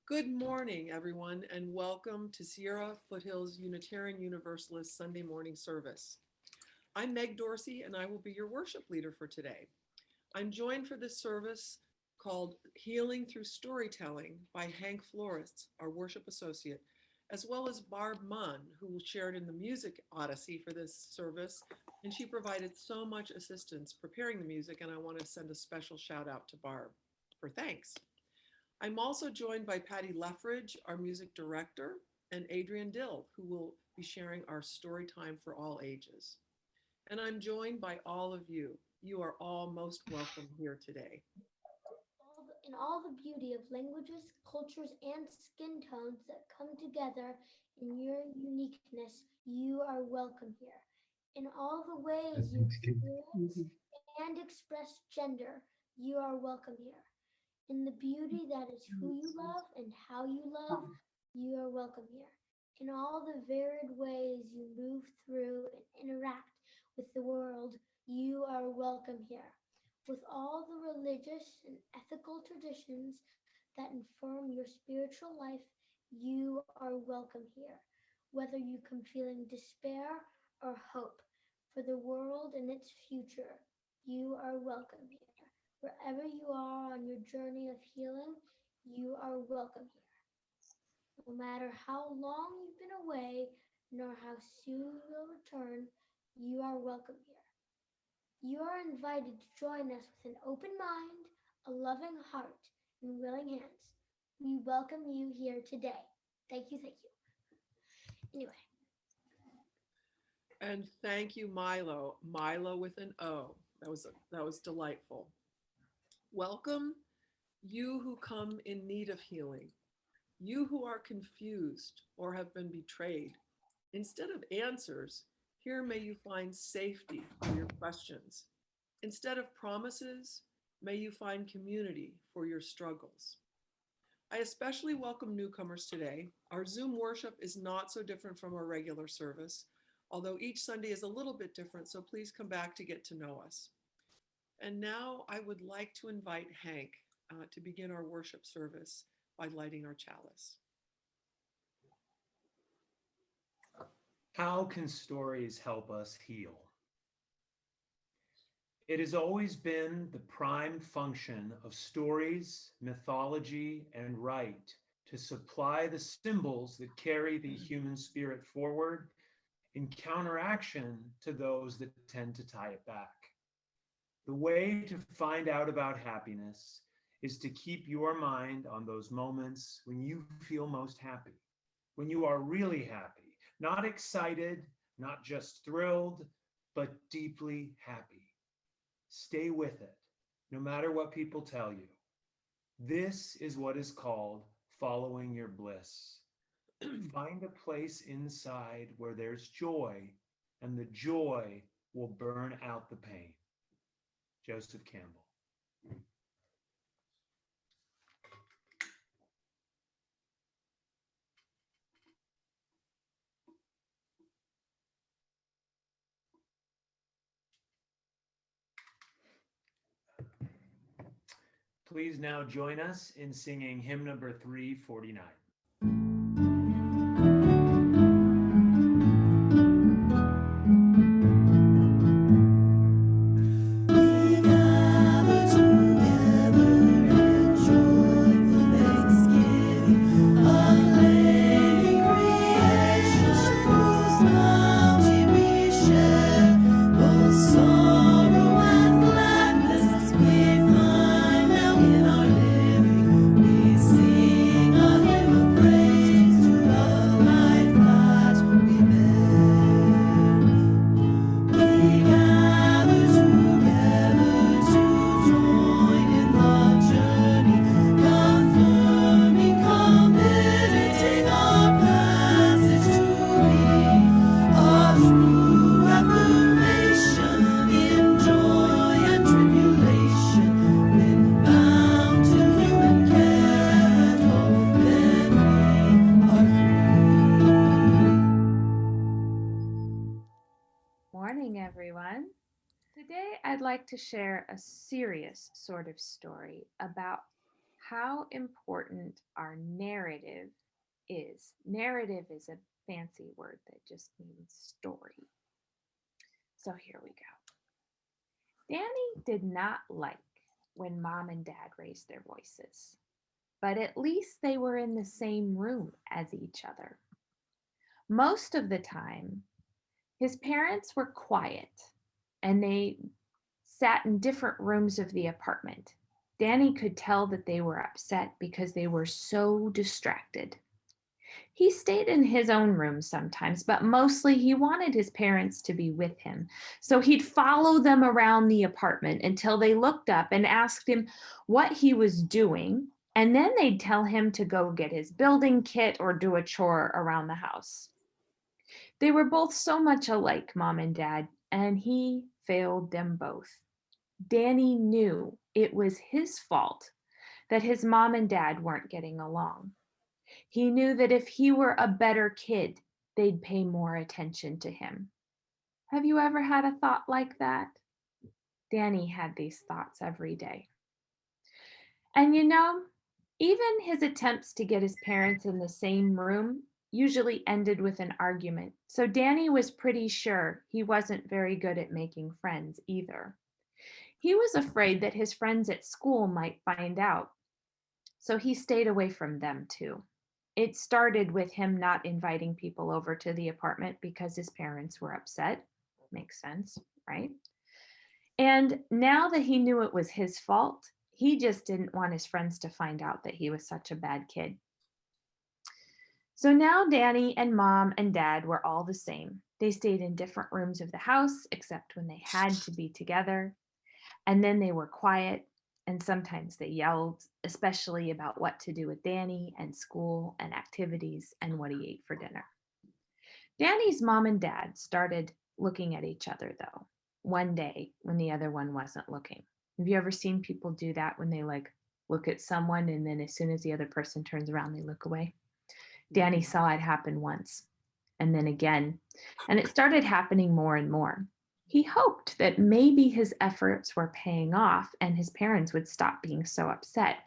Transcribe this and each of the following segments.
Good morning, everyone, and welcome to Sierra Foothills Unitarian Universalist Sunday morning service. I'm Meg Dorsey, and I will be your worship leader for today. I'm joined for this service called Healing Through Storytelling by Hank Flores, our worship associate, as well as Barb Munn, who shared in the music odyssey for this service, and she provided so much assistance preparing the music, and I want to send a special shout out to Barb for thanks. I'm also joined by Patty Leffridge, our music director, and Adrian Dill, who will be sharing our story time for all ages. And I'm joined by all of you. You are all most welcome here today. In all the beauty of languages, cultures, and skin tones that come together in your uniqueness, you are welcome here. In all the ways you experience and express gender, you are welcome here. In the beauty that is who you love and how you love, you are welcome here. In all the varied ways you move through and interact with the world, you are welcome here. With all the religious and ethical traditions that inform your spiritual life, you are welcome here. Whether you come feeling despair or hope for the world and its future, you are welcome here. Wherever you are on your journey of healing, you are welcome here. No matter how long you've been away, nor how soon you will return, you are welcome here. You are invited to join us with an open mind, a loving heart, and willing hands. We welcome you here today. Thank you, thank you. Anyway. And thank you, Milo. Milo with an O. That was delightful. Welcome, you who come in need of healing, you who are confused or have been betrayed. Instead of answers, here may you find safety for your questions. Instead of promises, may you find community for your struggles. I especially welcome newcomers today. Our Zoom worship is not so different from our regular service, although each Sunday is a little bit different, so please come back to get to know us. And now I would like to invite Hank to begin our worship service by lighting our chalice. How can stories help us heal? It has always been the prime function of stories, mythology, and rite to supply the symbols that carry the human spirit forward in counteraction to those that tend to tie it back. The way to find out about happiness is to keep your mind on those moments when you feel most happy, when you are really happy, not excited, not just thrilled, but deeply happy. Stay with it, no matter what people tell you. This is what is called following your bliss. Find a place inside where there's joy, and the joy will burn out the pain. Joseph Campbell. Please now join us in singing hymn number 349. Everyone. Today I'd like to share a serious sort of story about how important our narrative is. Narrative is a fancy word that just means story. So here we go. Danny did not like when mom and dad raised their voices, but at least they were in the same room as each other. Most of the time, his parents were quiet and they sat in different rooms of the apartment. Danny could tell that they were upset because they were so distracted. He stayed in his own room sometimes, but mostly he wanted his parents to be with him. So he'd follow them around the apartment until they looked up and asked him what he was doing. And then they'd tell him to go get his building kit or do a chore around the house. They were both so much alike, mom and dad, and he failed them both. Danny knew it was his fault that his mom and dad weren't getting along. He knew that if he were a better kid, they'd pay more attention to him. Have you ever had a thought like that? Danny had these thoughts every day. And you know, even his attempts to get his parents in the same room usually ended with an argument. So Danny was pretty sure he wasn't very good at making friends either. He was afraid that his friends at school might find out, so he stayed away from them too. It started with him not inviting people over to the apartment because his parents were upset. Makes sense, right? And now that he knew it was his fault, he just didn't want his friends to find out that he was such a bad kid. So now Danny and mom and dad were all the same. They stayed in different rooms of the house, except when they had to be together. And then they were quiet, and sometimes they yelled, especially about what to do with Danny and school and activities and what he ate for dinner. Danny's mom and dad started looking at each other, though, one day when the other one wasn't looking. Have you ever seen people do that when they look at someone and then as soon as the other person turns around, they look away? Danny saw it happen once and then again, and it started happening more and more. He hoped that maybe his efforts were paying off and his parents would stop being so upset,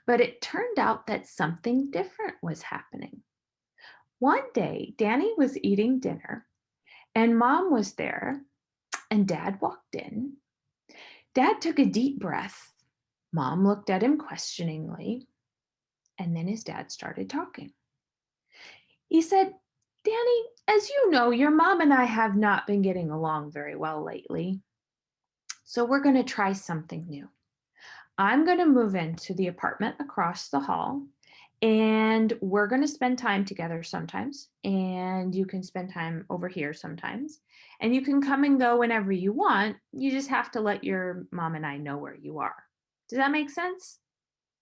but it turned out that something different was happening. One day, Danny was eating dinner and mom was there and dad walked in. Dad took a deep breath. Mom looked at him questioningly, and then his dad started talking. He said, Danny, as you know, your mom and I have not been getting along very well lately. So we're going to try something new. I'm going to move into the apartment across the hall and we're going to spend time together sometimes. And you can spend time over here sometimes. And you can come and go whenever you want. You just have to let your mom and I know where you are. Does that make sense?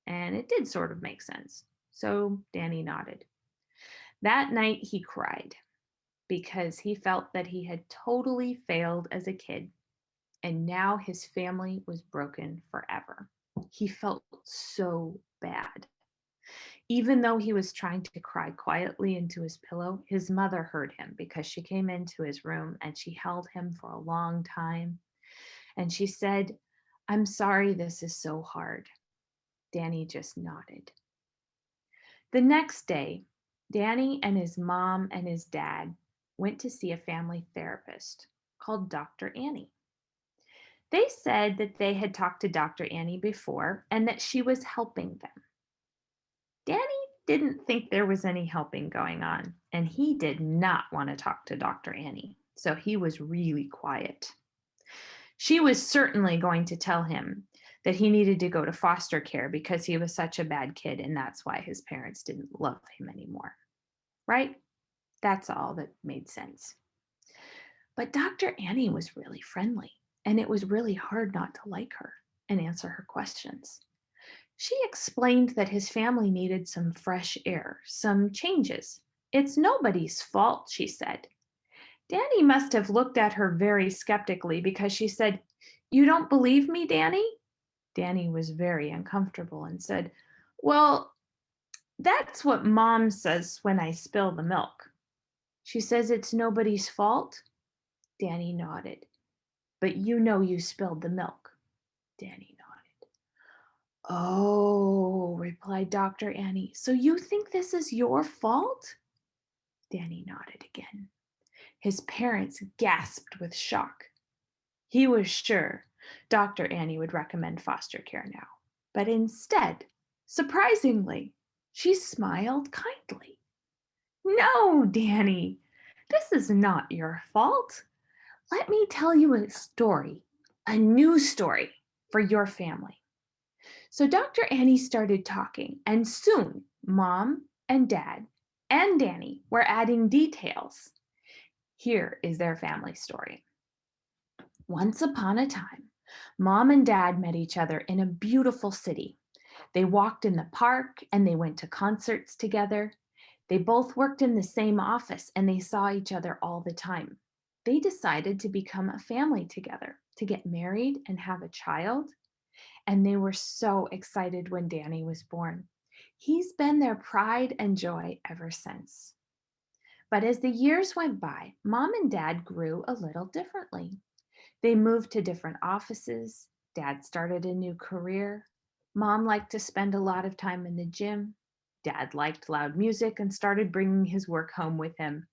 And it did sort of make sense. So Danny nodded. That night he cried because he felt that he had totally failed as a kid and now his family was broken forever. He felt so bad. Even though he was trying to cry quietly into his pillow, his mother heard him because she came into his room and she held him for a long time. And she said, I'm sorry this is so hard. Danny just nodded. The next day, Danny and his mom and his dad went to see a family therapist called Dr. Annie. They said that they had talked to Dr. Annie before and that she was helping them. Danny didn't think there was any helping going on, and he did not want to talk to Dr. Annie, so he was really quiet. She was certainly going to tell him that he needed to go to foster care because he was such a bad kid, and that's why his parents didn't love him anymore. Right? That's all that made sense. But Dr. Annie was really friendly, and it was really hard not to like her and answer her questions. She explained that his family needed some fresh air, some changes. It's nobody's fault, she said. Danny must have looked at her very skeptically because she said, You don't believe me, Danny? Danny was very uncomfortable and said, Well, that's what Mom says when I spill the milk. She says it's nobody's fault? Danny nodded. But you know you spilled the milk. Danny nodded. "Oh," replied Dr. Annie, "so you think this is your fault?" Danny nodded again. His parents gasped with shock. He was sure Dr. Annie would recommend foster care now, but instead, surprisingly, she smiled kindly. "No, Danny, this is not your fault. Let me tell you a story, a new story for your family." So Dr. Annie started talking, and soon Mom and Dad and Danny were adding details. Here is their family story. Once upon a time, Mom and Dad met each other in a beautiful city. They walked in the park and they went to concerts together. They both worked in the same office and they saw each other all the time. They decided to become a family together, to get married and have a child. And they were so excited when Danny was born. He's been their pride and joy ever since. But as the years went by, Mom and Dad grew a little differently. They moved to different offices. Dad started a new career. Mom liked to spend a lot of time in the gym. Dad liked loud music and started bringing his work home with him.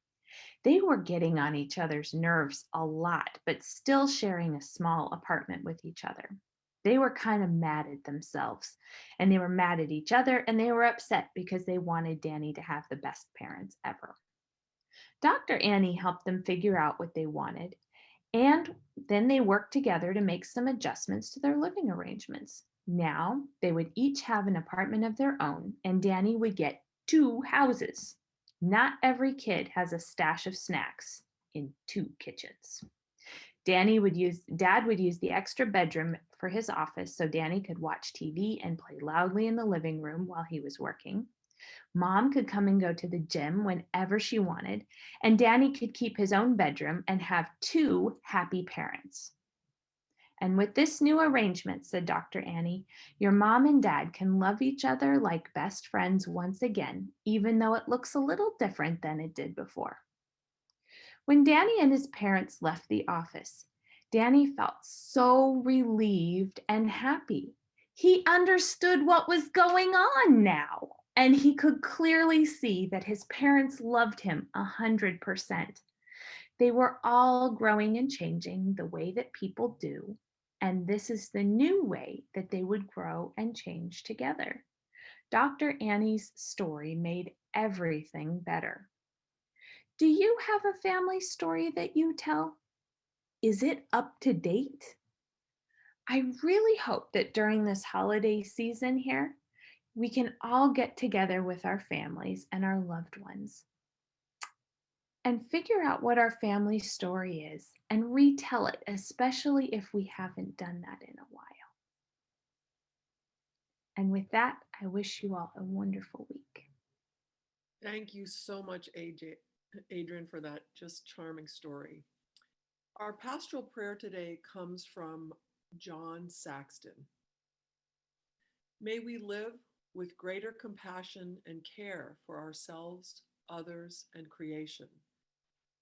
They were getting on each other's nerves a lot, but still sharing a small apartment with each other. They were kind of mad at themselves, and they were mad at each other, and they were upset because they wanted Danny to have the best parents ever. Dr. Annie helped them figure out what they wanted, and then they worked together to make some adjustments to their living arrangements. Now they would each have an apartment of their own, and Danny would get 2 houses. Not every kid has a stash of snacks in 2 kitchens. Dad would use the extra bedroom for his office so Danny could watch TV and play loudly in the living room while he was working. Mom could come and go to the gym whenever she wanted, and Danny could keep his own bedroom and have 2 happy parents. "And with this new arrangement," said Dr. Annie, "your mom and dad can love each other like best friends once again, even though it looks a little different than it did before." When Danny and his parents left the office, Danny felt so relieved and happy. He understood what was going on now, and he could clearly see that his parents loved him 100%. They were all growing and changing the way that people do, and this is the new way that they would grow and change together. Dr. Annie's story made everything better. Do you have a family story that you tell? Is it up to date? I really hope that during this holiday season here, we can all get together with our families and our loved ones and figure out what our family story is and retell it, especially if we haven't done that in a while. And with that, I wish you all a wonderful week. Thank you so much, Adrian, for that just charming story. Our pastoral prayer today comes from John Saxton. May we live with greater compassion and care for ourselves, others, and creation.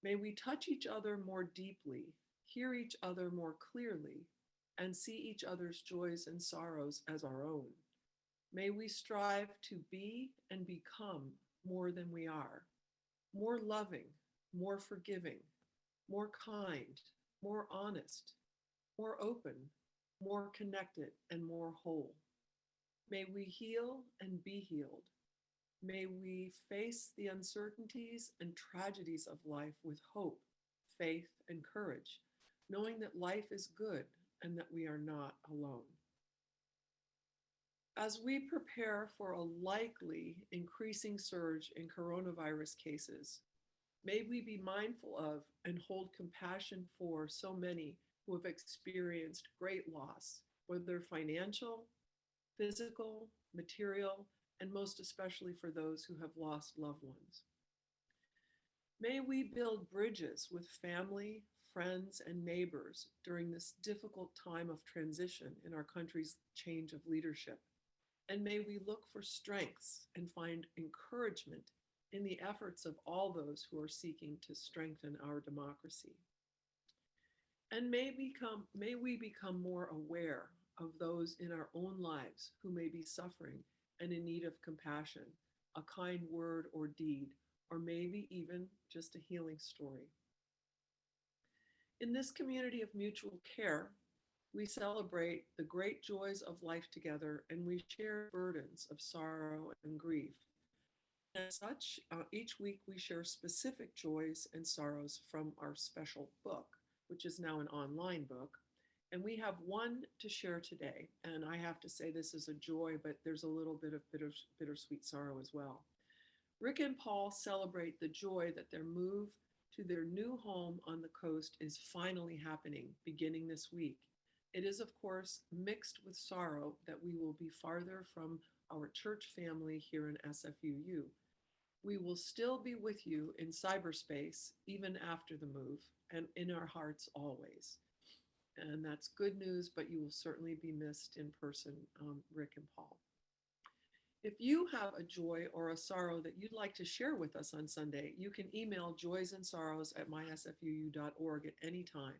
May we touch each other more deeply, hear each other more clearly, and see each other's joys and sorrows as our own. May we strive to be and become more than we are, more loving, more forgiving, more kind, more honest, more open, more connected, and more whole. May we heal and be healed. May we face the uncertainties and tragedies of life with hope, faith, and courage, knowing that life is good and that we are not alone. As we prepare for a likely increasing surge in coronavirus cases, may we be mindful of and hold compassion for so many who have experienced great loss, whether financial, physical, material, and most especially for those who have lost loved ones. May we build bridges with family, friends, and neighbors during this difficult time of transition in our country's change of leadership. And may we look for strengths and find encouragement in the efforts of all those who are seeking to strengthen our democracy. And may we become more aware of those in our own lives who may be suffering and in need of compassion, a kind word or deed, or maybe even just a healing story. In this community of mutual care, we celebrate the great joys of life together and we share burdens of sorrow and grief. As such, each week we share specific joys and sorrows from our special book, which is now an online book. And we have one to share today. And I have to say, this is a joy, but there's a little bit of bittersweet sorrow as well. Rick and Paul celebrate the joy that their move to their new home on the coast is finally happening beginning this week. It is, of course, mixed with sorrow that we will be farther from our church family here in SFUU. We will still be with you in cyberspace even after the move and in our hearts always. And that's good news, but you will certainly be missed in person, Rick and Paul. If you have a joy or a sorrow that you'd like to share with us on Sunday, you can email joysandsorrows@mysfuu.org at any time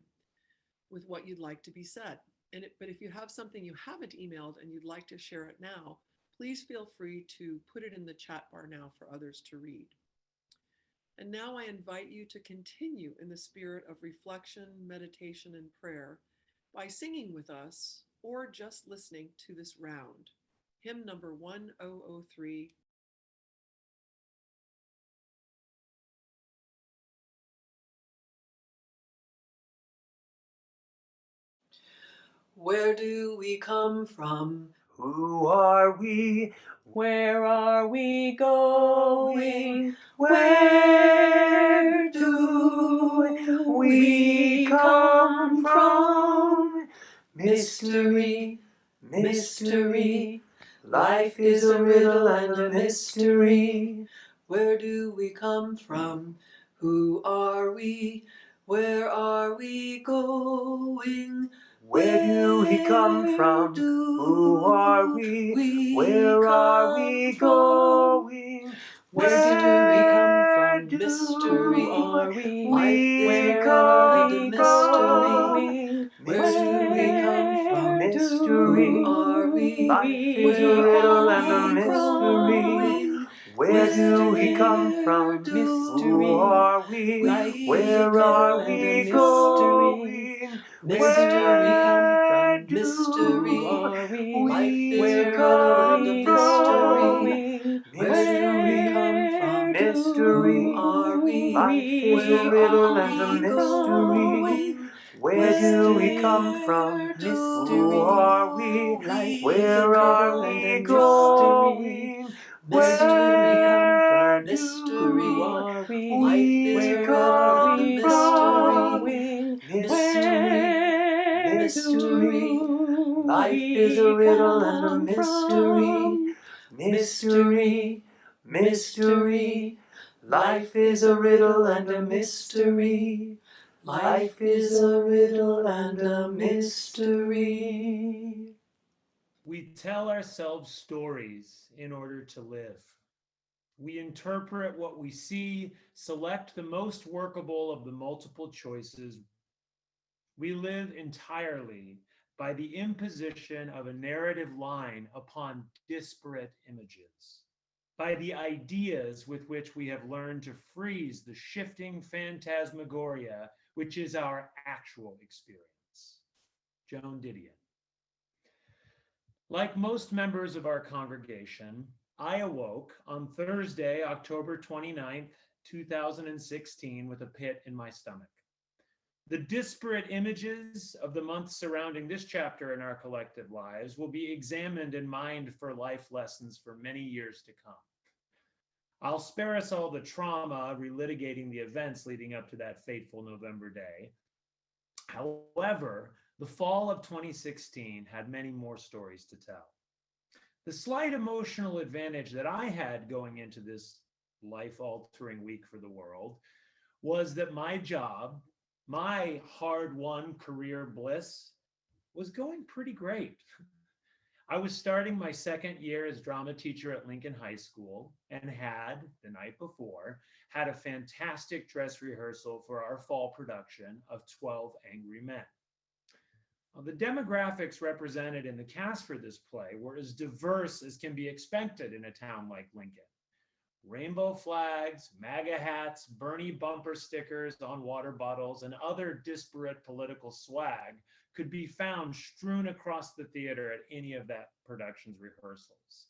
with what you'd like to be said. But if you have something you haven't emailed and you'd like to share it now, please feel free to put it in the chat bar now for others to read. And now I invite you to continue in the spirit of reflection, meditation, and prayer by singing with us or just listening to this round. Hymn number 1003. Where do we come from? Who are we? Where are we going? Where do we come from? Mystery, mystery, life is a riddle and a mystery. Where do we come from? Who are we? Where are we going? Where do we come from? Who are we? Where are we going? Where do we come from? Mystery. Who are we? Where Where are we go? going? Mystery, Where mystery, do life we is a riddle and a mystery. going? Where do we come from? Mystery, Who are we? life is a Where riddle are and a we mystery. going? Where do we come from? Mystery. Who are we? Life is a Where riddle are and a we mystery. going? Where do we come from? Mystery, Who are we? life is a Where riddle are and a we mystery. going? Where do we come from? Who are we? Life is a Where are riddle and a we mystery. going? Where do we come Where from? do Who are we? we Where are come we from? going? Mystery, Where mystery, do life we is a riddle and a come mystery. from? Mystery, mystery, life is a riddle and a mystery. Life is a riddle and a mystery. We tell ourselves stories in order to live. We interpret what we see, select the most workable of the multiple choices. We live entirely by the imposition of a narrative line upon disparate images, by the ideas with which we have learned to freeze the shifting phantasmagoria which is our actual experience. Joan Didion. Like most members of our congregation, I awoke on Thursday, October 29th, 2016, with a pit in my stomach. The disparate images of the months surrounding this chapter in our collective lives will be examined and mined for life lessons for many years to come. I'll spare us all the trauma relitigating the events leading up to that fateful November day. However, the fall of 2016 had many more stories to tell. The slight emotional advantage that I had going into this life-altering week for the world was that my job, my hard-won career bliss, was going pretty great. I was starting my second year as drama teacher at Lincoln High School and had, the night before, had a fantastic dress rehearsal for our fall production of 12 Angry Men. Well, the demographics represented in the cast for this play were as diverse as can be expected in a town like Lincoln. Rainbow flags, MAGA hats, Bernie bumper stickers on water bottles, and other disparate political swag could be found strewn across the theater at any of that production's rehearsals.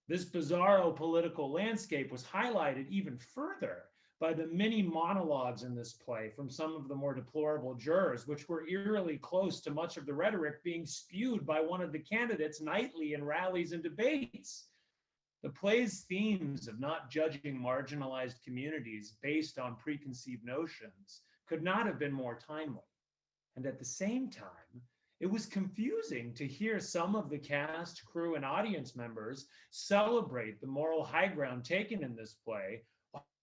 This bizarro political landscape was highlighted even further by the many monologues in this play from some of the more deplorable jurors, which were eerily close to much of the rhetoric being spewed by one of the candidates nightly in rallies and debates. The play's themes of not judging marginalized communities based on preconceived notions could not have been more timely. And at the same time, it was confusing to hear some of the cast, crew, and audience members celebrate the moral high ground taken in this play,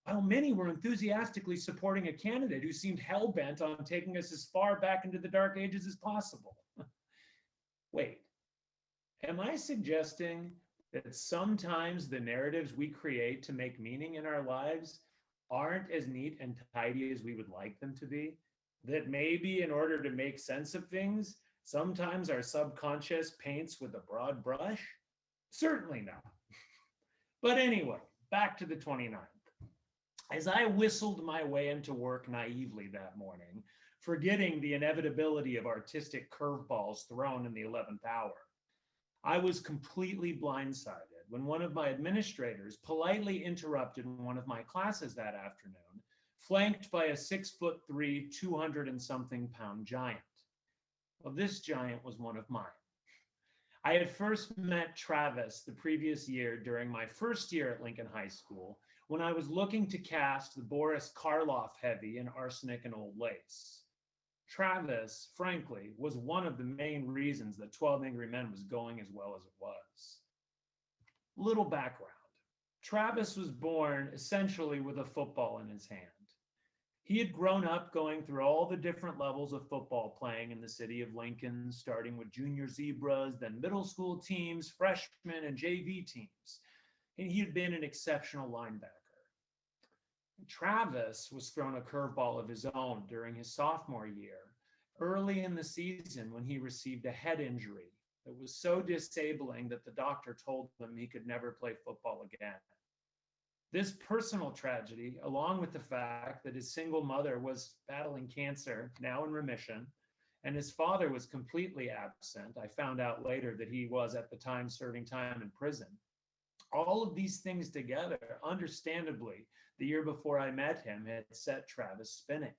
while many were enthusiastically supporting a candidate who seemed hell-bent on taking us as far back into the Dark Ages as possible. Wait, am I suggesting that sometimes the narratives we create to make meaning in our lives aren't as neat and tidy as we would like them to be? That maybe in order to make sense of things, sometimes our subconscious paints with a broad brush? Certainly not. But anyway, back to the 29th. As I whistled my way into work naively that morning, forgetting the inevitability of artistic curveballs thrown in the 11th hour, I was completely blindsided when one of my administrators politely interrupted one of my classes that afternoon, flanked by a 6'3", 200 and something pound giant. Well, this giant was one of mine. I had first met Travis the previous year during my first year at Lincoln High School, when I was looking to cast the Boris Karloff heavy in Arsenic and Old Lace. Travis, frankly, was one of the main reasons that 12 Angry Men was going as well as it was. Little background. Travis was born essentially with a football in his hand. He had grown up going through all the different levels of football playing in the city of Lincoln, starting with junior Zebras, then middle school teams, freshmen, and JV teams. And he had been an exceptional linebacker. Travis was thrown a curveball of his own during his sophomore year, early in the season when he received a head injury that was so disabling that the doctor told him he could never play football again. This personal tragedy, along with the fact that his single mother was battling cancer, now in remission, and his father was completely absent, I found out later that he was at the time serving time in prison. All of these things together, understandably, the year before I met him, had set Travis spinning.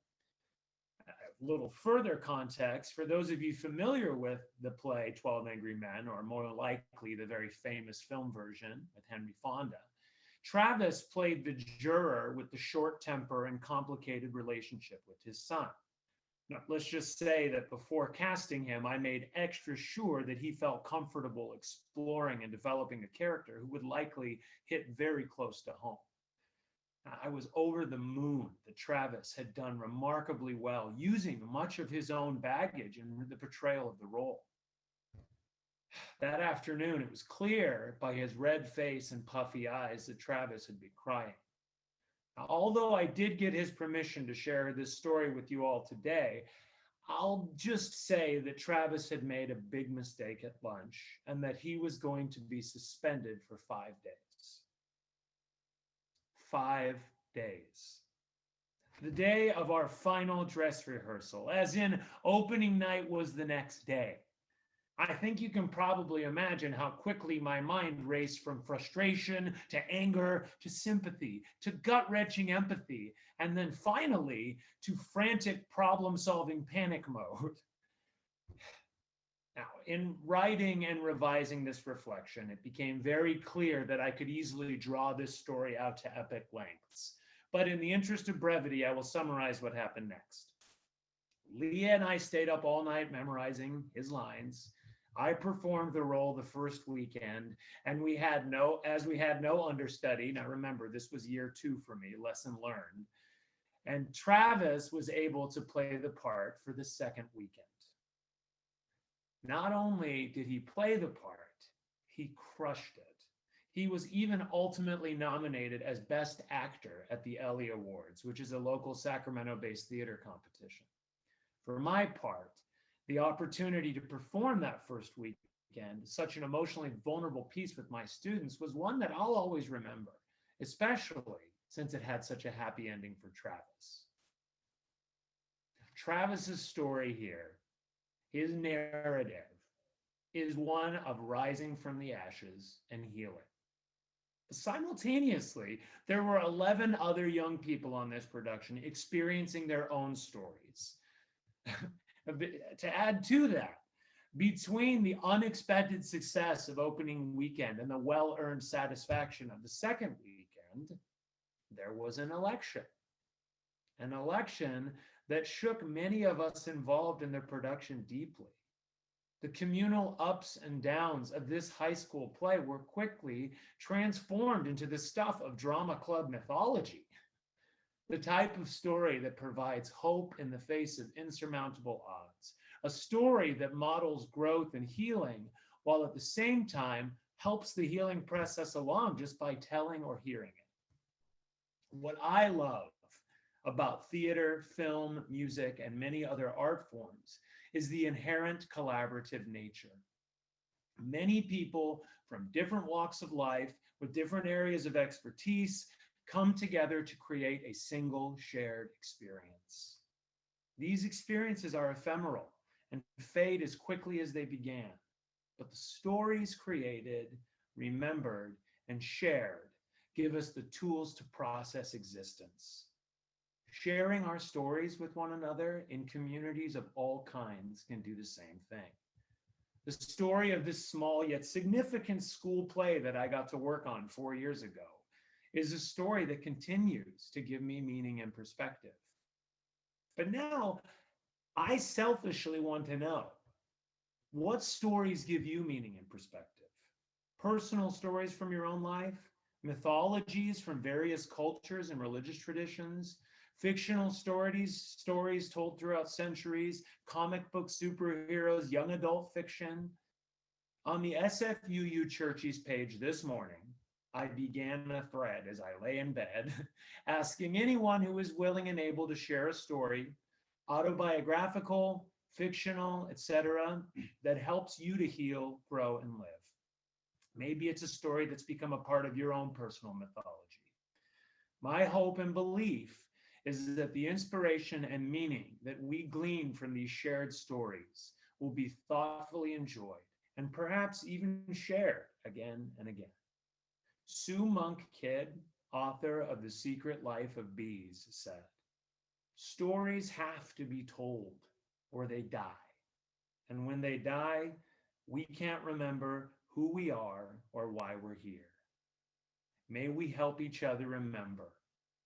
A little further context, for those of you familiar with the play 12 Angry Men, or more likely the very famous film version with Henry Fonda, Travis played the juror with the short temper and complicated relationship with his son. Now, let's just say that before casting him, I made extra sure that he felt comfortable exploring and developing a character who would likely hit very close to home. I was over the moon that Travis had done remarkably well, using much of his own baggage in the portrayal of the role. That afternoon, it was clear by his red face and puffy eyes that Travis had been crying. Now, although I did get his permission to share this story with you all today, I'll just say that Travis had made a big mistake at lunch and that he was going to be suspended for 5 days. 5 days. The day of our final dress rehearsal, as in opening night, was the next day. I think you can probably imagine how quickly my mind raced from frustration to anger to sympathy to gut-wrenching empathy, and then finally to frantic problem-solving panic mode. Now, in writing and revising this reflection, it became very clear that I could easily draw this story out to epic lengths. But in the interest of brevity, I will summarize what happened next. Leah and I stayed up all night memorizing his lines. I performed the role the first weekend, and we had no understudy. Now remember, this was year 2 for me, lesson learned. And Travis was able to play the part for the second weekend. Not only did he play the part, he crushed it. He was even ultimately nominated as Best Actor at the Ellie Awards, which is a local Sacramento-based theater competition. For my part, The opportunity to perform that first weekend, such an emotionally vulnerable piece with my students, was one that I'll always remember, especially since it had such a happy ending for Travis. Travis's story here, his narrative, is one of rising from the ashes and healing. Simultaneously, there were 11 other young people on this production experiencing their own stories. To add to that, between the unexpected success of opening weekend and the well-earned satisfaction of the second weekend, there was an election that shook many of us involved in the production deeply. The communal ups and downs of this high school play were quickly transformed into the stuff of drama club mythology, the type of story that provides hope in the face of insurmountable odds, a story that models growth and healing, while at the same time helps the healing process along just by telling or hearing it. What I love about theater, film, music, and many other art forms is the inherent collaborative nature. Many people from different walks of life with different areas of expertise come together to create a single shared experience. These experiences are ephemeral and fade as quickly as they began, but the stories created, remembered, and shared give us the tools to process existence. Sharing our stories with one another in communities of all kinds can do the same thing. The story of this small yet significant school play that I got to work on 4 years ago is a story that continues to give me meaning and perspective. But now, I selfishly want to know, what stories give you meaning and perspective? Personal stories from your own life, mythologies from various cultures and religious traditions, fictional stories told throughout centuries, comic book superheroes, young adult fiction. On the SFUU Churchies page this morning, I began a thread as I lay in bed, asking anyone who is willing and able to share a story, autobiographical, fictional, etc., that helps you to heal, grow, and live. Maybe it's a story that's become a part of your own personal mythology. My hope and belief is that the inspiration and meaning that we glean from these shared stories will be thoughtfully enjoyed and perhaps even shared again and again. Sue Monk Kidd, author of The Secret Life of Bees, said, "Stories have to be told or they die. And when they die, we can't remember who we are or why we're here. May we help each other remember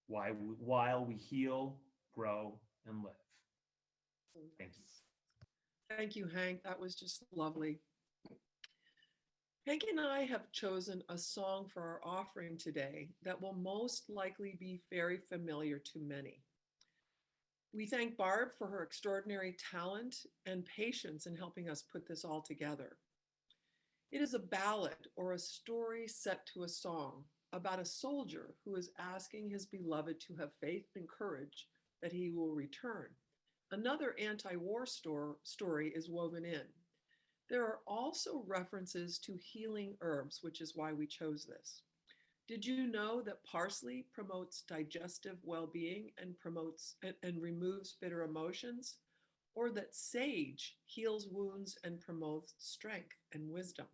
while we heal, grow, and live." Thank you. Thank you, Hank. That was just lovely. Hank and I have chosen a song for our offering today that will most likely be very familiar to many. We thank Barb for her extraordinary talent and patience in helping us put this all together. It is a ballad or a story set to a song about a soldier who is asking his beloved to have faith and courage that he will return. Another anti-war story is woven in. There are also references to healing herbs, which is why we chose this. Did you know that parsley promotes digestive well-being and removes bitter emotions? Or that sage heals wounds and promotes strength and wisdom?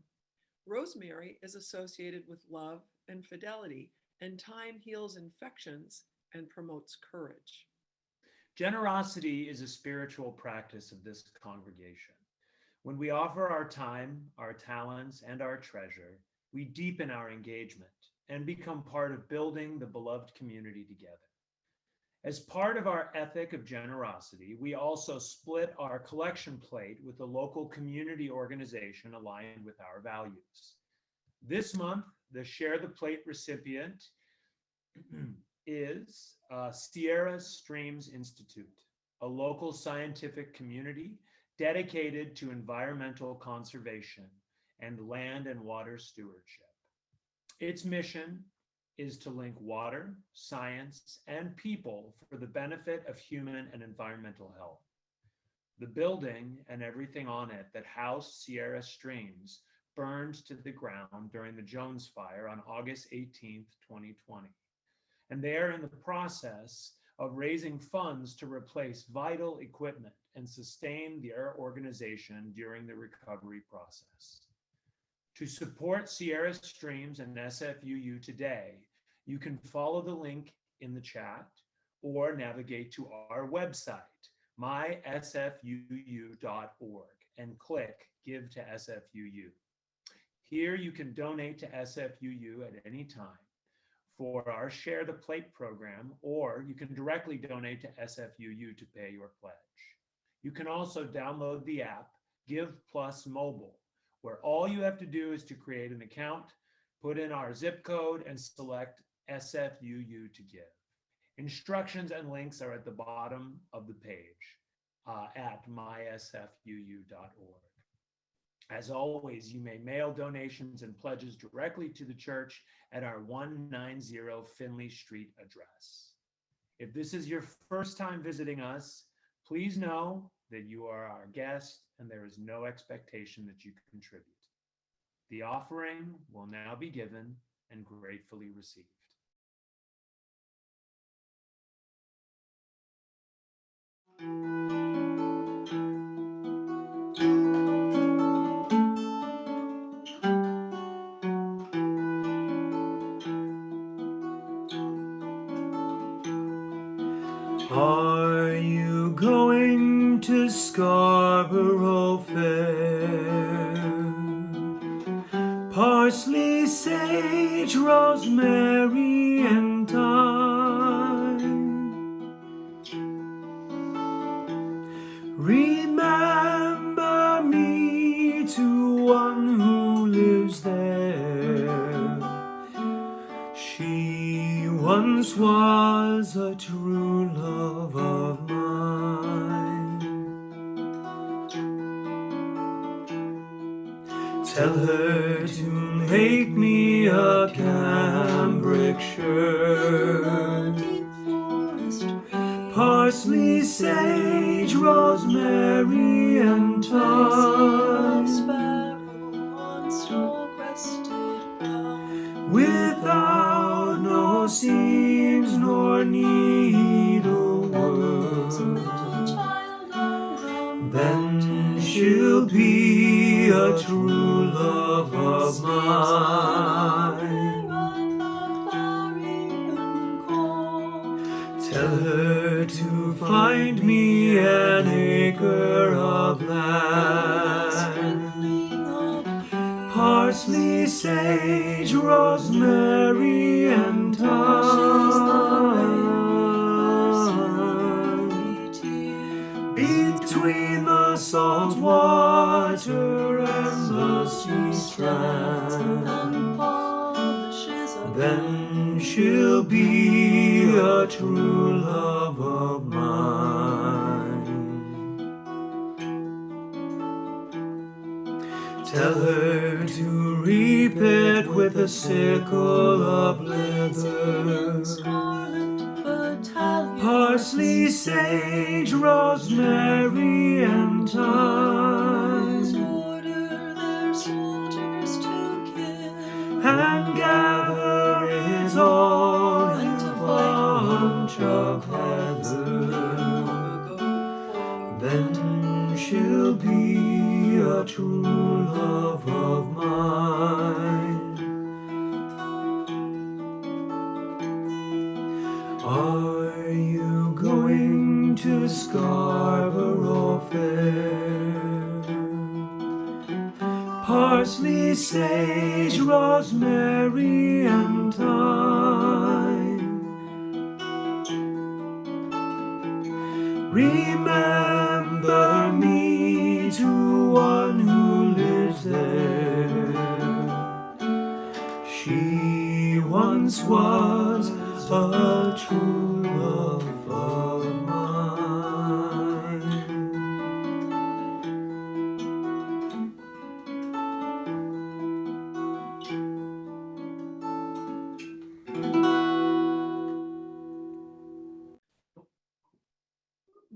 Rosemary is associated with love and fidelity, and thyme heals infections and promotes courage. Generosity is a spiritual practice of this congregation. When we offer our time, our talents, and our treasure, we deepen our engagement and become part of building the beloved community together. As part of our ethic of generosity, we also split our collection plate with a local community organization aligned with our values. This month, the Share the Plate recipient is Sierra Streams Institute, a local scientific community dedicated to environmental conservation and land and water stewardship. Its mission is to link water, science, and people for the benefit of human and environmental health. The building and everything on it that housed Sierra Streams burned to the ground during the Jones Fire on August 18th, 2020. And they are in the process of raising funds to replace vital equipment and sustain their organization during the recovery process. To support Sierra Streams and SFUU today, you can follow the link in the chat or navigate to our website, mysfuu.org, and click Give to SFUU. Here you can donate to SFUU at any time for our Share the Plate program, or you can directly donate to SFUU to pay your pledge. You can also download the app Give Plus Mobile, where all you have to do is to create an account, put in our zip code, and select SFUU to give. Instructions and links are at the bottom of the page at mysfuu.org. As always, you may mail donations and pledges directly to the church at our 190 Finley Street address. If this is your first time visiting us, please know that you are our guest and there is no expectation that you contribute. The offering will now be given and gratefully received. Are you going to Scarborough Fair? Parsley, sage, rosemary, and thyme. Remember me to one who lives there. She once was a true love of mine. Tell her to make me a cambric shirt. Parsley, sage, rosemary, and thyme. Without no seams nor needlework, then she'll be a true love of mine. Tell her to find me an acre of land. Parsley, sage, rosemary, and thyme. Between the salt water and the sea strand, then she'll be a true love of mine. Tell her to reap it with a sickle of leather. Parsley, sage, rosemary, and thyme. And gather it all in a bunch of heather. Then she'll be a true love of mine. Are you going to Scarborough Fair? Parsley, sage, rosemary, and thyme. Remember me to one who lives there. She once was a true love of mine.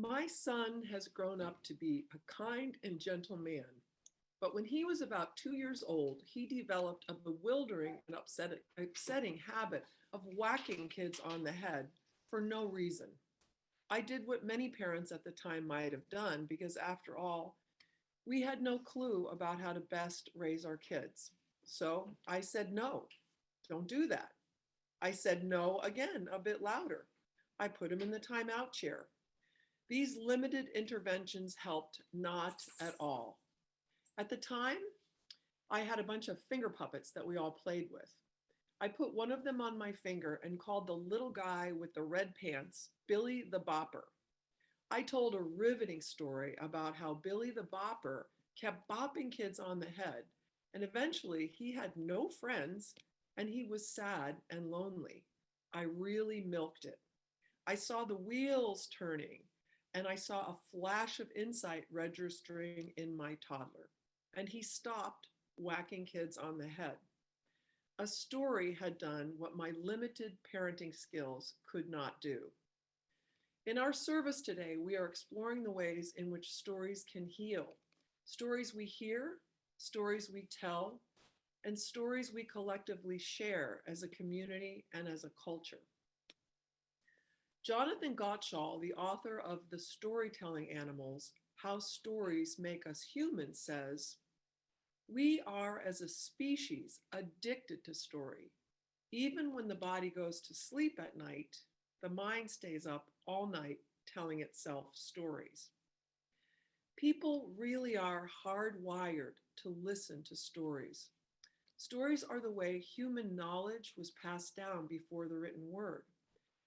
My son has grown up to be a kind and gentle man, but when he was about 2 years old, he developed a bewildering and upsetting habit of whacking kids on the head for no reason. I did what many parents at the time might have done because, after all, we had no clue about how to best raise our kids. So I said, no, don't do that. I said no again, a bit louder. I put him in the timeout chair. These limited interventions helped not at all. At the time, I had a bunch of finger puppets that we all played with. I put one of them on my finger and called the little guy with the red pants Billy the Bopper. I told a riveting story about how Billy the Bopper kept bopping kids on the head, and eventually he had no friends and he was sad and lonely. I really milked it. I saw the wheels turning and I saw a flash of insight registering in my toddler, and he stopped whacking kids on the head. A story had done what my limited parenting skills could not do. In our service today, we are exploring the ways in which stories can heal. Stories we hear, stories we tell, and stories we collectively share as a community and as a culture. Jonathan Gottschall, the author of The Storytelling Animals, How Stories Make Us Human, says, "We are as a species addicted to story. Even when the body goes to sleep at night, the mind stays up all night telling itself stories." People really are hardwired to listen to stories. Stories are the way human knowledge was passed down before the written word.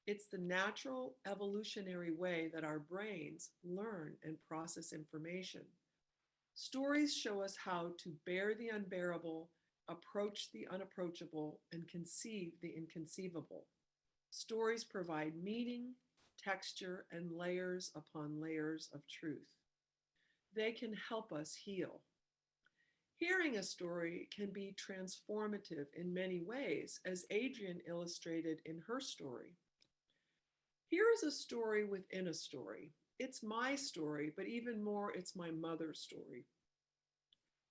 It's the natural evolutionary way that our brains learn and process information. Stories show us how to bear the unbearable, approach the unapproachable, and conceive the inconceivable. Stories provide meaning, texture, and layers upon layers of truth. They can help us heal. Hearing a story can be transformative in many ways, as Adrienne illustrated in her story. Here is a story within a story. It's my story, but even more, it's my mother's story.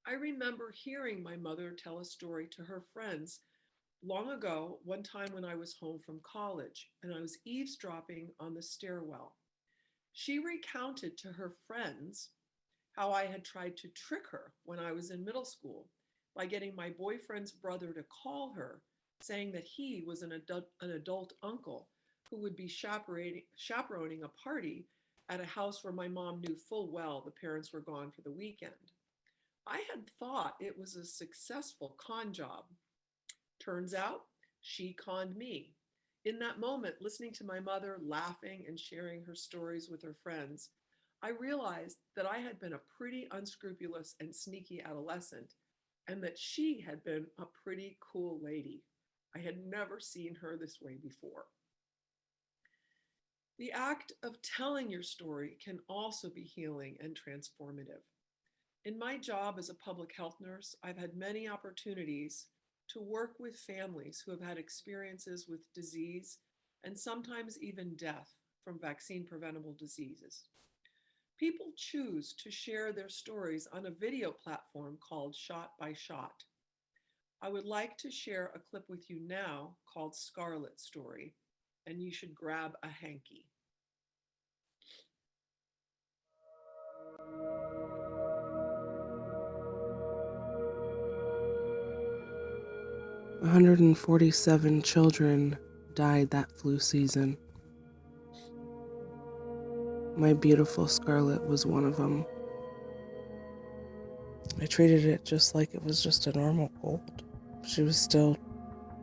I remember hearing my mother tell a story to her friends long ago, one time when I was home from college, and I was eavesdropping on the stairwell. She recounted to her friends how I had tried to trick her when I was in middle school by getting my boyfriend's brother to call her, saying that he was an adult uncle who would be chaperoning a party at a house where my mom knew full well the parents were gone for the weekend. I had thought it was a successful con job. Turns out she conned me. In that moment, listening to my mother laughing and sharing her stories with her friends, I realized that I had been a pretty unscrupulous and sneaky adolescent, and that she had been a pretty cool lady. I had never seen her this way before. The act of telling your story can also be healing and transformative. In my job as a public health nurse, I've had many opportunities to work with families who have had experiences with disease and sometimes even death from vaccine-preventable diseases. People choose to share their stories on a video platform called Shot by Shot. I would like to share a clip with you now called Scarlet Story, and you should grab a hanky. "147 children died that flu season. My beautiful Scarlet was one of them. I treated it just like it was just a normal cold. She was still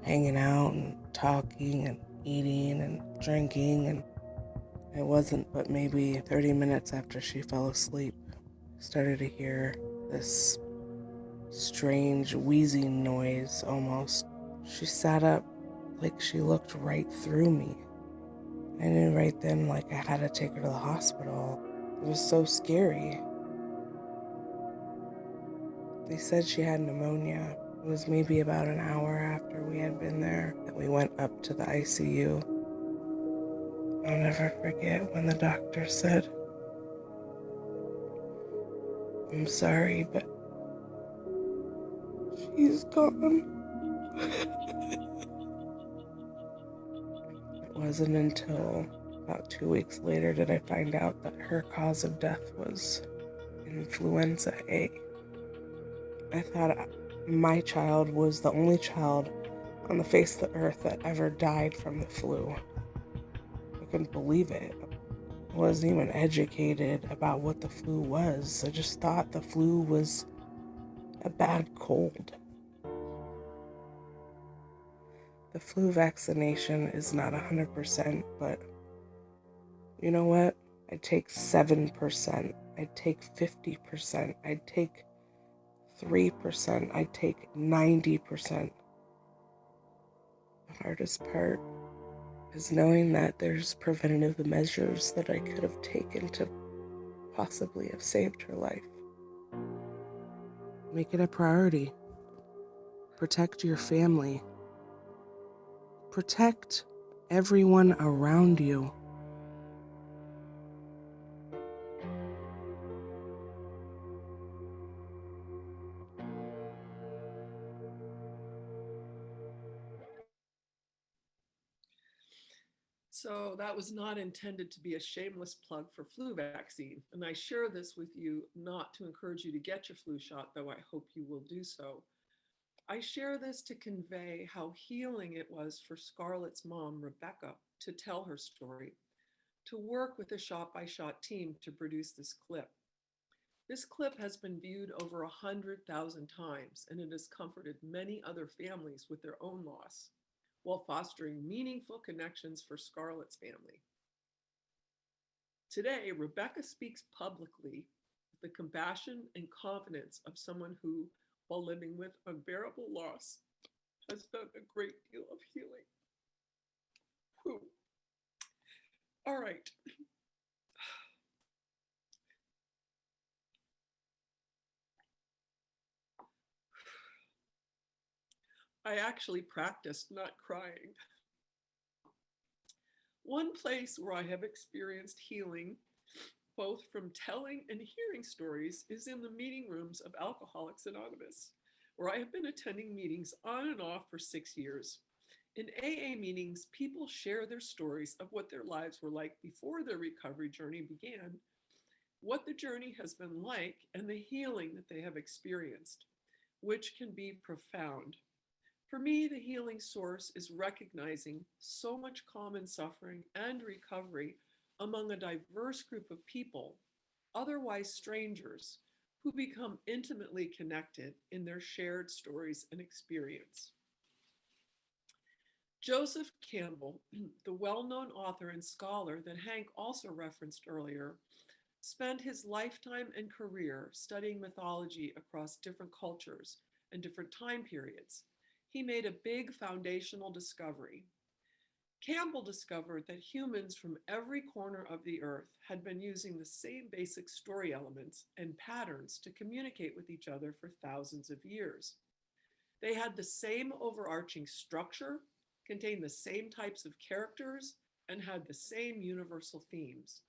hanging out and talking and eating and drinking, and it wasn't but maybe 30 minutes after she fell asleep, I started to hear this strange wheezing noise almost. She sat up like she looked right through me. I knew right then like I had to take her to the hospital. It was so scary. They said she had pneumonia. It was maybe about an hour after we had been there that we went up to the ICU. I'll never forget when the doctor said, I'm sorry, but she's gone. It wasn't until about 2 weeks later did I find out that her cause of death was influenza A. I thought my child was the only child on the face of the earth that ever died from the flu. I couldn't believe it. I wasn't even educated about what the flu was. I just thought the flu was a bad cold. The flu vaccination is not 100%, but you know what? I'd take 7%. I'd take 50%. I'd take 3%. I'd take 90%. The hardest part is knowing that there's preventative measures that I could have taken to possibly have saved her life. Make it a priority. Protect your family. Protect everyone around you. So that was not intended to be a shameless plug for flu vaccine. And I share this with you not to encourage you to get your flu shot, though I hope you will do so. I share this to convey how healing it was for Scarlet's mom, Rebecca, to tell her story, to work with the Shot by Shot team to produce this clip. This clip has been viewed over 100,000 times, and it has comforted many other families with their own loss, while fostering meaningful connections for Scarlet's family. Today, Rebecca speaks publicly with the compassion and confidence of someone who, while living with unbearable loss, has done a great deal of healing. Whew. All right. I actually practiced not crying. One place where I have experienced healing, both from telling and hearing stories, is in the meeting rooms of Alcoholics Anonymous, where I have been attending meetings on and off for 6 years. In AA meetings, people share their stories of what their lives were like before their recovery journey began, what the journey has been like, and the healing that they have experienced, which can be profound. For me, the healing source is recognizing so much common suffering and recovery among a diverse group of people, otherwise strangers, who become intimately connected in their shared stories and experience. Joseph Campbell, the well-known author and scholar that Hank also referenced earlier, spent his lifetime and career studying mythology across different cultures and different time periods. He made a big foundational discovery. Campbell discovered that humans from every corner of the earth had been using the same basic story elements and patterns to communicate with each other for thousands of years. They had the same overarching structure, contained the same types of characters, and had the same universal themes.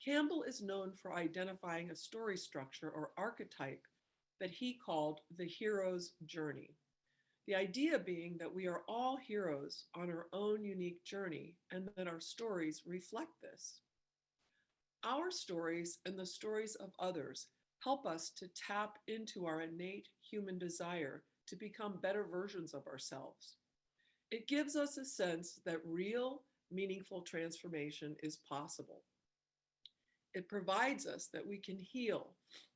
Campbell is known for identifying a story structure or archetype that he called the hero's journey. The idea being that we are all heroes on our own unique journey and that our stories reflect this. Our stories and the stories of others help us to tap into our innate human desire to become better versions of ourselves. It gives us a sense that real, meaningful transformation is possible. It provides us that we can heal,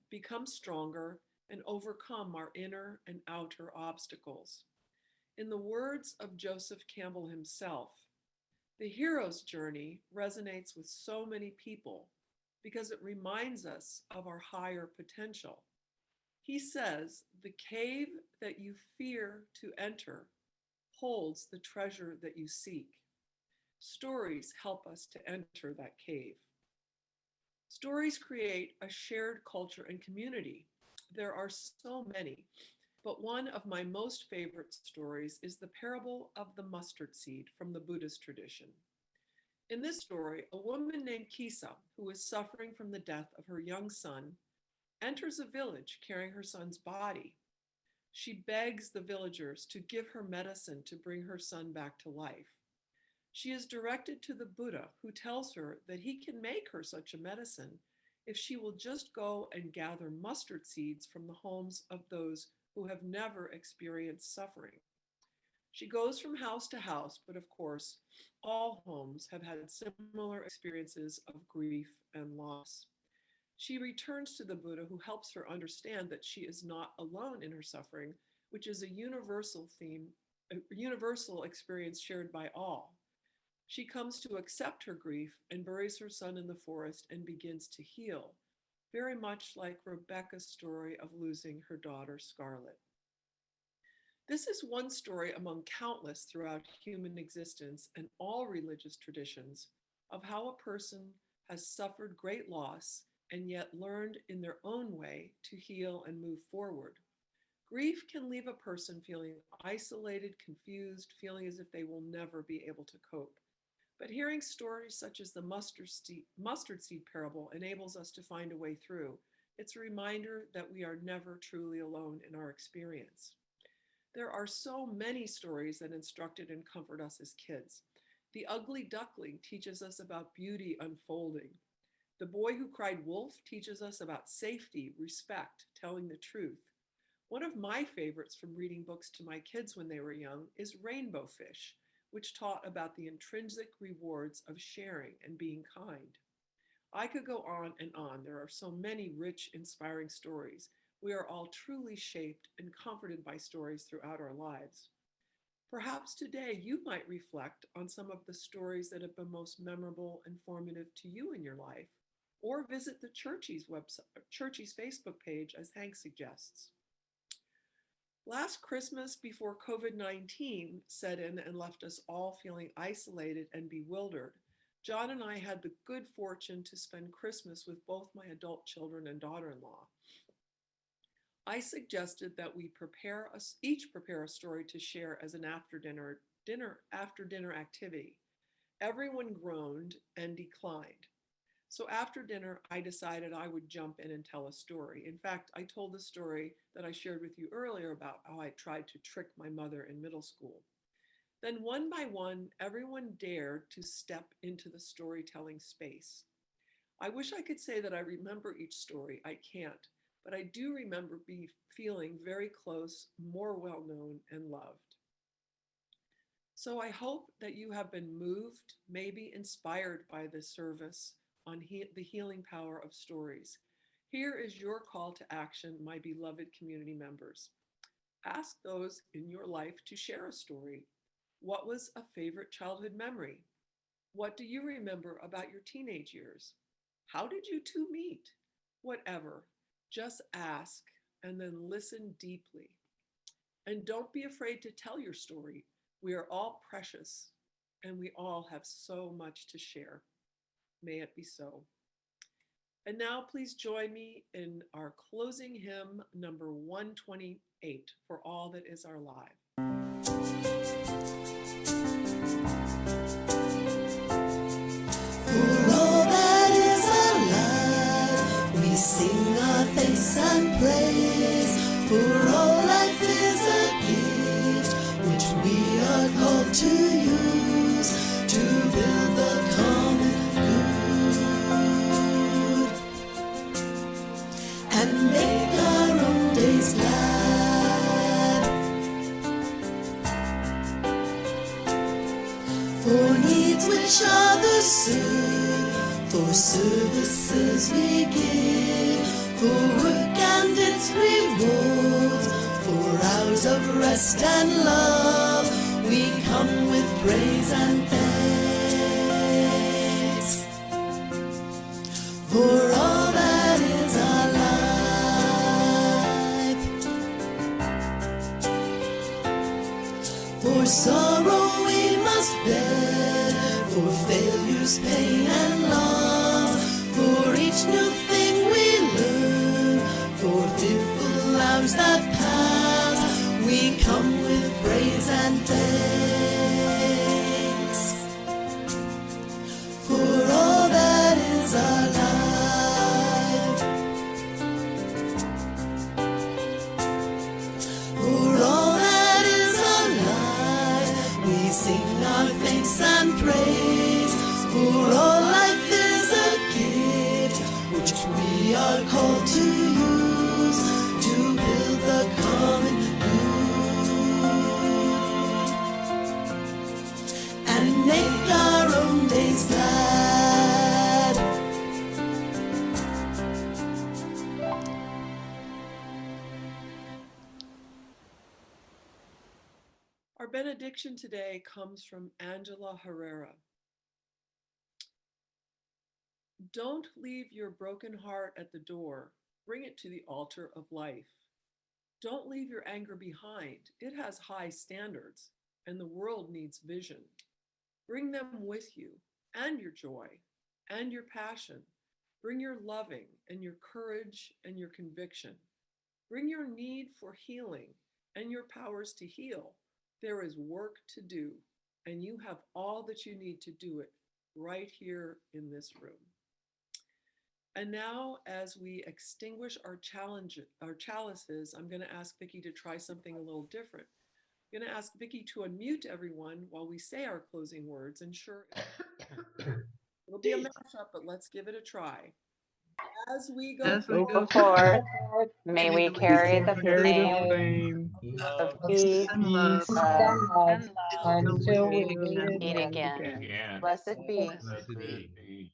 become stronger, and overcome our inner and outer obstacles. In the words of Joseph Campbell himself, the hero's journey resonates with so many people because it reminds us of our higher potential. He says, "The cave that you fear to enter holds the treasure that you seek." Stories help us to enter that cave. Stories create a shared culture and community. There are so many, but one of my most favorite stories is the parable of the mustard seed from the Buddhist tradition. In this story, a woman named Kisa, who is suffering from the death of her young son, enters a village carrying her son's body. She begs the villagers to give her medicine to bring her son back to life. She is directed to the Buddha, who tells her that he can make her such a medicine if she will just go and gather mustard seeds from the homes of those who have never experienced suffering. She goes from house to house, but of course, all homes have had similar experiences of grief and loss. She returns to the Buddha, who helps her understand that she is not alone in her suffering, which is a universal theme, a universal experience shared by all. She comes to accept her grief and buries her son in the forest and begins to heal, very much like Rebecca's story of losing her daughter, Scarlet. This is one story among countless throughout human existence and all religious traditions of how a person has suffered great loss and yet learned in their own way to heal and move forward. Grief can leave a person feeling isolated, confused, feeling as if they will never be able to cope. But hearing stories such as the mustard seed parable enables us to find a way through. It's a reminder that we are never truly alone in our experience. There are so many stories that instructed and comfort us as kids. The Ugly Duckling teaches us about beauty unfolding. The Boy Who Cried Wolf teaches us about safety, respect, telling the truth. One of my favorites from reading books to my kids when they were young is Rainbow Fish, which taught about the intrinsic rewards of sharing and being kind. I could go on and on. There are so many rich, inspiring stories. We are all truly shaped and comforted by stories throughout our lives. Perhaps today you might reflect on some of the stories that have been most memorable and formative to you in your life, or visit the Churchy's Facebook page, as Hank suggests. Last Christmas, before COVID-19 set in and left us all feeling isolated and bewildered, John and I had the good fortune to spend Christmas with both my adult children and daughter-in-law. I suggested that we each prepare a story to share as an after dinner activity. Everyone groaned and declined. So after dinner, I decided I would jump in and tell a story. In fact, I told the story that I shared with you earlier about how I tried to trick my mother in middle school. Then one by one, everyone dared to step into the storytelling space. I wish I could say that I remember each story. I can't, but I do remember feeling very close, more well-known and loved. So I hope that you have been moved, maybe inspired by this service on the healing power of stories. Here is your call to action, my beloved community members. Ask those in your life to share a story. What was a favorite childhood memory? What do you remember about your teenage years? How did you two meet? Whatever, just ask and then listen deeply. And don't be afraid to tell your story. We are all precious and we all have so much to share. May it be so. And now please join me in our closing hymn, number 128, For All That Is Our Life. For all that is alive, we sing our thanks and praise. For all life is a gift, which we are called to use to build the common and make our own days glad. For needs which others serve, for services we give, for work and its rewards, for hours of rest and love, we come with praise and thanks. For all that is alive, for sorrow we must bear, for failures, pain and loss, for each new thing we learn, for fearful hours that pass, we come with praise and thanks. For all that is alive, benediction today comes from Angela Herrera. Don't leave your broken heart at the door. Bring it to the altar of life. Don't leave your anger behind. It has high standards, and the world needs vision. Bring them with you, and your joy, and your passion. Bring your loving, and your courage, and your conviction. Bring your need for healing, and your powers to heal. There is work to do, and you have all that you need to do it right here in this room. And now, as we extinguish our chalices, I'm going to ask Vicki to try something a little different. I'm going to ask Vicki to unmute everyone while we say our closing words. And sure, it'll be a mashup, but let's give it a try. As we go As we go Forth, forth, may we carry the flame of peace, and love, love until we meet again. again. Blessed be. Blessed be.